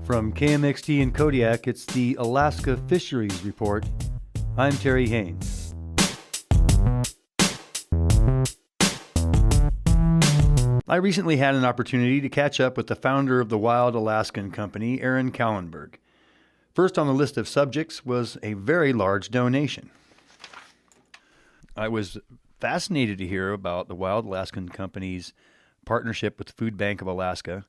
From KMXT in Kodiak, it's the Alaska Fisheries Report. I'm Terry Haines. I recently had an opportunity to catch up with the founder of the Wild Alaskan Company, Arron Kallenberg. First on the list of subjects was a very large donation. I was fascinated to hear about the Wild Alaskan Company's partnership with the Food Bank of Alaska.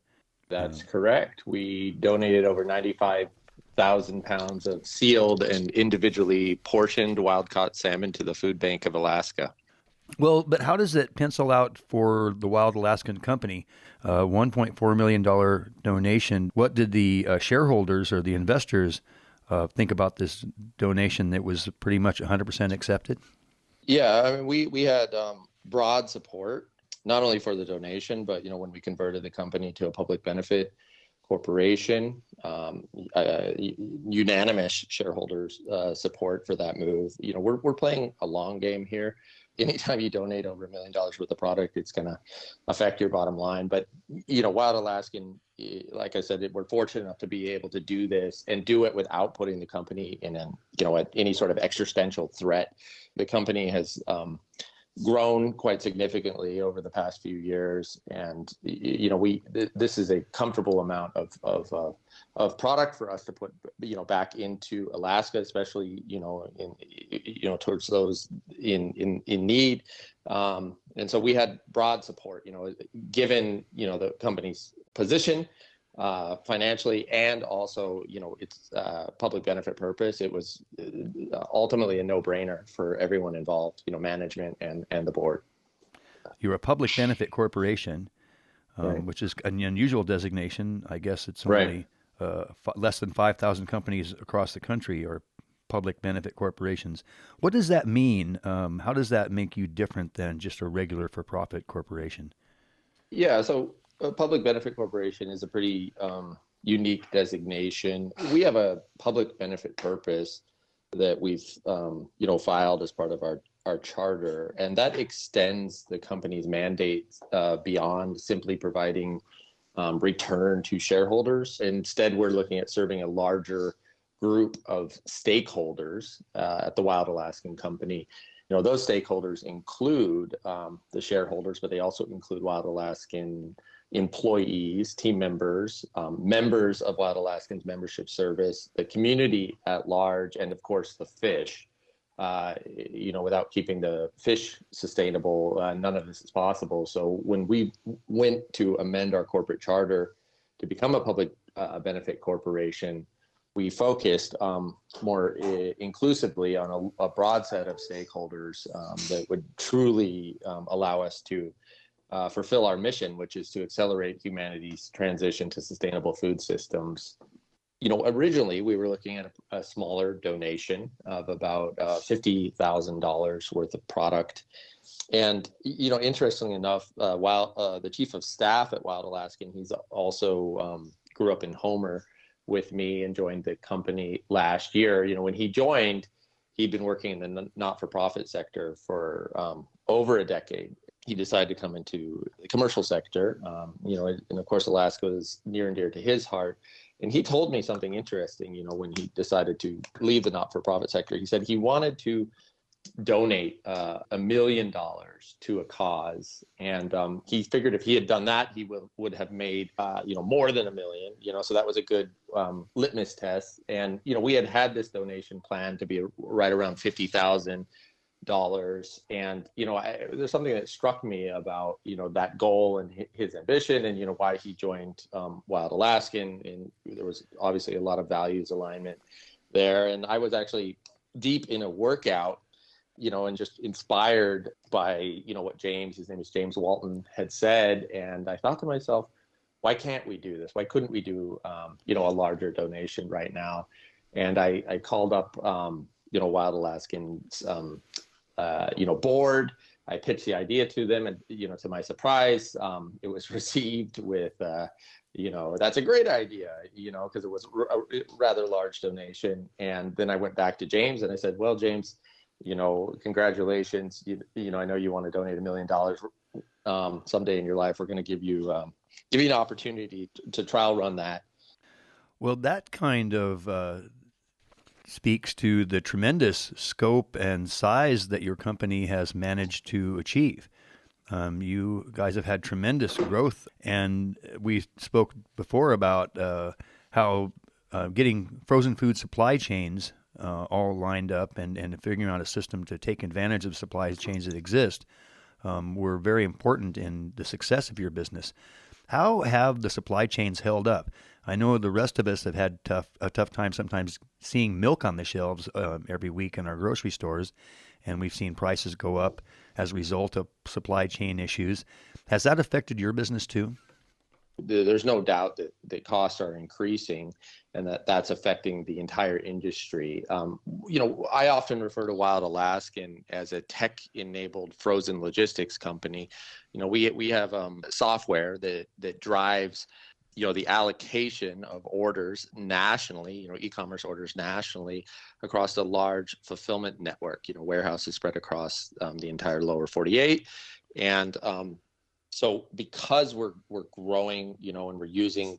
That's correct. We donated over 95,000 pounds of sealed and individually portioned wild-caught salmon to the Food Bank of Alaska. Well, but how does it pencil out for the Wild Alaskan Company? $1.4 million donation. What did the shareholders or the investors think about this donation that was pretty much 100% accepted? Yeah, I mean, we had broad support, not only for the donation, but, when we converted the company to a public benefit corporation, unanimous shareholders support for that move. We're playing a long game here. Anytime you donate over $1 million worth of product, it's going to affect your bottom line. But, Wild Alaskan, like I said, we're fortunate enough to be able to do this and do it without putting the company in any sort of existential threat. The company has grown quite significantly over the past few years, and this is a comfortable amount of product for us to put back into Alaska, especially towards those in need, and so we had broad support, given the company's position financially, and also its public benefit purpose. It was ultimately a no-brainer for everyone involved, management and the board. You're a public benefit corporation, right, which is an unusual designation. I guess it's only less than 5,000 companies across the country are public benefit corporations. What does that mean? How does that make you different than just a regular for-profit corporation? Yeah, so a public benefit corporation is a pretty unique designation. We have a public benefit purpose that we've filed as part of our charter, and that extends the company's mandate beyond simply providing return to shareholders. Instead, we're looking at serving a larger group of stakeholders at the Wild Alaskan Company. Those stakeholders include the shareholders, but they also include Wild Alaskan employees, team members, members of Wild Alaskan's membership service, the community at large, and of course the fish. Without keeping the fish sustainable, none of this is possible. So when we went to amend our corporate charter to become a public benefit corporation, we focused more inclusively on a broad set of stakeholders that would truly allow us to fulfill our mission, which is to accelerate humanity's transition to sustainable food systems. Originally we were looking at a smaller donation of about $50,000 worth of product. And, interestingly enough, while the chief of staff at Wild Alaskan, he's also grew up in Homer with me and joined the company last year. When he joined, he'd been working in the not-for-profit sector for over a decade. He decided to come into the commercial sector, and of course, Alaska is near and dear to his heart. And he told me something interesting, when he decided to leave the not-for-profit sector. He said he wanted to donate $1 million to a cause. And he figured if he had done that, he would have made, more than $1 million, so that was a good litmus test. And, we had this donation plan to be right around $50,000. And, there's something that struck me about, that goal and his ambition and, why he joined Wild Alaskan. And there was obviously a lot of values alignment there. And I was actually deep in a workout, and just inspired by, what his name is James Walton, had said. And I thought to myself, why can't we do this? Why couldn't we do, a larger donation right now? And I called up, Wild Alaskan's, board. I pitched the idea to them, and to my surprise, it was received with, that's a great idea, because it was a rather large donation. And then I went back to James and I said, well, James, congratulations. I know you want to donate $1 million someday in your life. We're going to give you an opportunity to trial run that. Well, that kind of speaks to the tremendous scope and size that your company has managed to achieve. You guys have had tremendous growth, and we spoke before about how getting frozen food supply chains all lined up and figuring out a system to take advantage of supply chains that exist were very important in the success of your business. How have the supply chains held up? I know the rest of us have had a tough time sometimes seeing milk on the shelves every week in our grocery stores, and we've seen prices go up as a result of supply chain issues. Has that affected your business too? There's no doubt that the costs are increasing and that's affecting the entire industry. I often refer to Wild Alaskan as a tech-enabled frozen logistics company. We have software that drives the allocation of orders nationally, e-commerce orders nationally across a large fulfillment network, warehouses spread across the entire lower 48. And so because we're growing, and we're using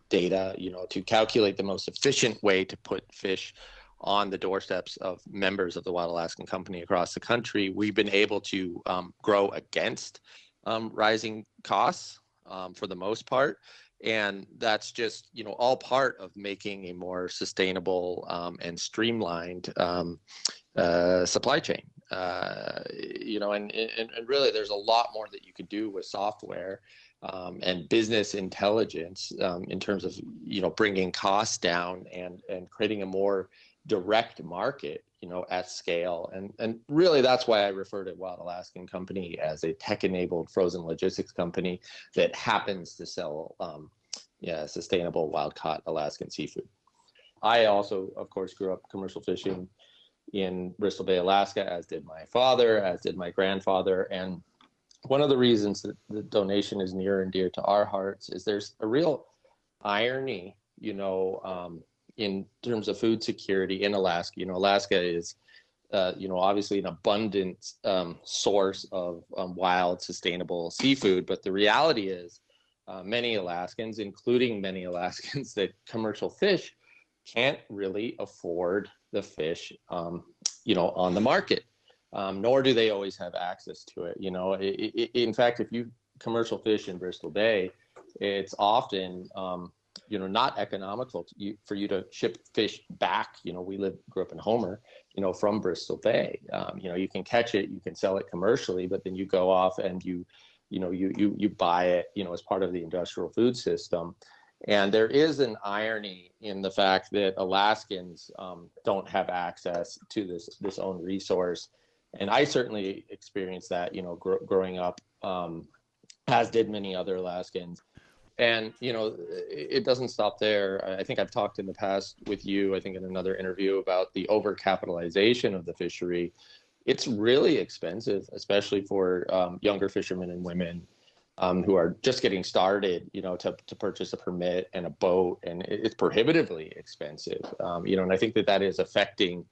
data, to calculate the most efficient way to put fish on the doorsteps of members of the Wild Alaskan Company across the country, we've been able to grow against rising costs for the most part. And that's just, all part of making a more sustainable and streamlined supply chain. And really there's a lot more that you could do with software and business intelligence in terms of, bringing costs down and creating a more direct market, at scale. And really that's why I refer to Wild Alaskan Company as a tech-enabled frozen logistics company that happens to sell sustainable wild-caught Alaskan seafood. I also, of course, grew up commercial fishing in Bristol Bay, Alaska, as did my father, as did my grandfather. And one of the reasons that the donation is near and dear to our hearts is there's a real irony, in terms of food security in Alaska. Alaska is, obviously an abundant source of wild, sustainable seafood. But the reality is many Alaskans, including many Alaskans that commercial fish, can't really afford the fish, on the market, nor do they always have access to it. In fact, if you commercial fish in Bristol Bay, it's often, not economical for you to ship fish back. We grew up in Homer, from Bristol Bay. You can catch it, you can sell it commercially, but then you go off and you buy it, as part of the industrial food system. And there is an irony in the fact that Alaskans don't have access to this own resource. And I certainly experienced that, growing up, as did many other Alaskans. And, it doesn't stop there. I think I've talked in the past with you, I think in another interview, about the overcapitalization of the fishery. It's really expensive, especially for younger fishermen and women who are just getting started, to purchase a permit and a boat, and it's prohibitively expensive, and I think that is affecting,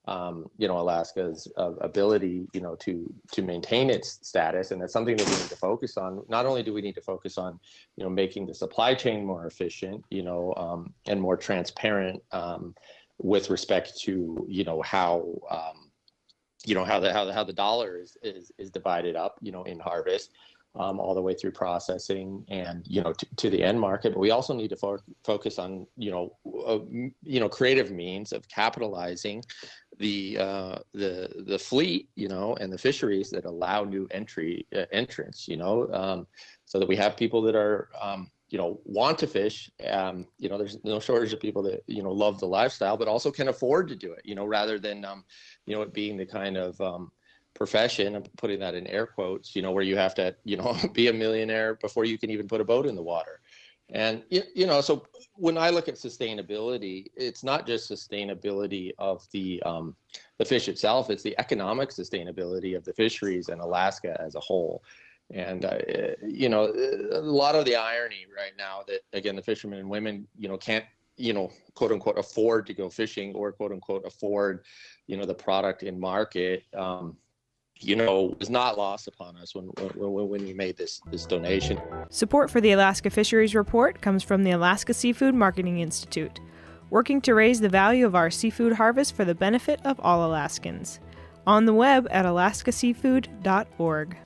Alaska's ability, to maintain its status, and that's something that we need to focus on. Not only do we need to focus on, making the supply chain more efficient, and more transparent with respect to, how the dollar is divided up, in harvest. All the way through processing and to the end market, but we also need to focus on creative means of capitalizing the fleet, and the fisheries that allow new entrants, so that we have people that are want to fish. There's no shortage of people that love the lifestyle, but also can afford to do it. Rather than it being the kind of profession, I'm putting that in air quotes, where you have to, be a millionaire before you can even put a boat in the water. And, so when I look at sustainability, it's not just sustainability of the fish itself, it's the economic sustainability of the fisheries and Alaska as a whole. And, a lot of the irony right now that, again, the fishermen and women, can't, quote unquote, afford to go fishing or quote unquote, afford, the product in market. was not lost upon us when we made this donation. Support for the Alaska Fisheries Report comes from the Alaska Seafood Marketing Institute, working to raise the value of our seafood harvest for the benefit of all Alaskans. On the web at alaskaseafood.org.